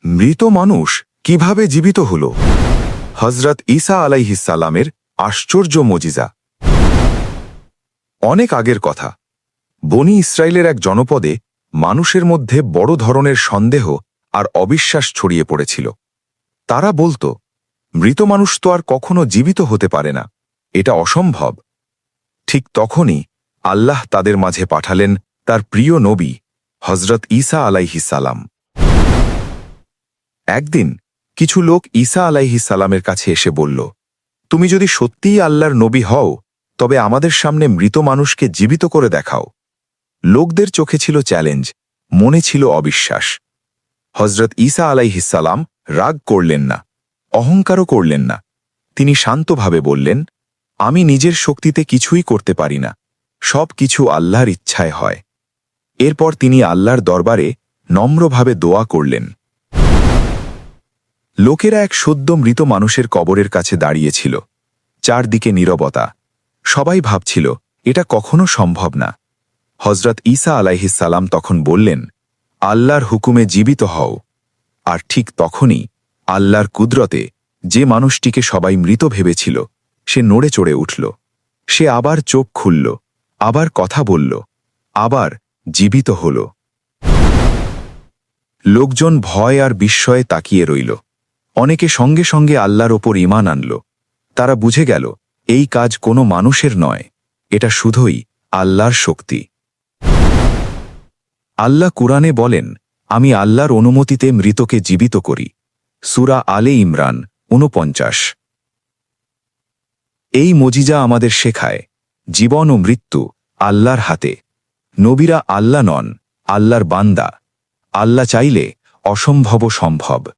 মৃত মানুষ কিভাবে জীবিত হল? হযরত ঈসা আলাইহিসসালামের আশ্চর্য মজিজা। অনেক আগের কথা, বনি ইসরায়েলের এক জনপদে মানুষের মধ্যে বড় ধরনের সন্দেহ আর অবিশ্বাস ছড়িয়ে পড়েছিল। তারা বলতো, মৃত মানুষ তো আর কখনো জীবিত হতে পারে না, এটা অসম্ভব। ঠিক তখনই আল্লাহ তাদের মাঝে পাঠালেন তার প্রিয় নবী হযরত ঈসা আলাইহিসসালাম। একদিন কিছু লোক ঈসা আলাইহিসসালামের কাছে এসে বলল, তুমি যদি সত্যিই আল্লাহর নবী হও, তবে আমাদের সামনে মৃত মানুষকে জীবিত করে দেখাও। লোকদের চোখে ছিল চ্যালেঞ্জ, মনে ছিল অবিশ্বাস। হযরত ঈসা আলাইহিসসালাম রাগ করলেন না, অহংকারও করলেন না। তিনি শান্তভাবে বললেন, আমি নিজের শক্তিতে কিছুই করতে পারি না, সব কিছু আল্লাহর ইচ্ছায় হয়। এরপর তিনি আল্লাহর দরবারে নম্রভাবে দোয়া করলেন। লোকেরা এক সদ্য মৃত মানুষের কবরের কাছে দাঁড়িয়েছিল। চারদিকে নীরবতা। সবাই ভাবছিল, এটা কখনো সম্ভব না। হযরত ঈসা আলাইহিসসালাম তখন বললেন, আল্লাহর হুকুমে জীবিত হও। আর ঠিক তখনই আল্লাহর কুদরতে যে মানুষটিকে সবাই মৃত ভেবেছিল, সে নড়ে চড়ে উঠল। সে আবার চোখ খুলল, আবার কথা বলল, আবার জীবিত হল। লোকজন ভয় আর বিস্ময়ে তাকিয়ে রইল। অনেকে সঙ্গে সঙ্গে আল্লাহর ওপর ঈমান আনল। তারা বুঝে গেল, এই কাজ কোনো মানুষের নয়, এটা শুধুই আল্লাহর শক্তি। আল্লাহ কুরআনে বলেন, আমি আল্লাহর অনুমতিতে মৃতকে জীবিত করি। সূরা আলে ইমরান ৪৯। এই মজিজা আমাদের শেখায়, জীবন ও মৃত্যু আল্লাহর হাতে। নবীরা আল্লাহ নন, আল্লাহর বান্দা। আল্লাহ চাইলে অসম্ভব সম্ভব।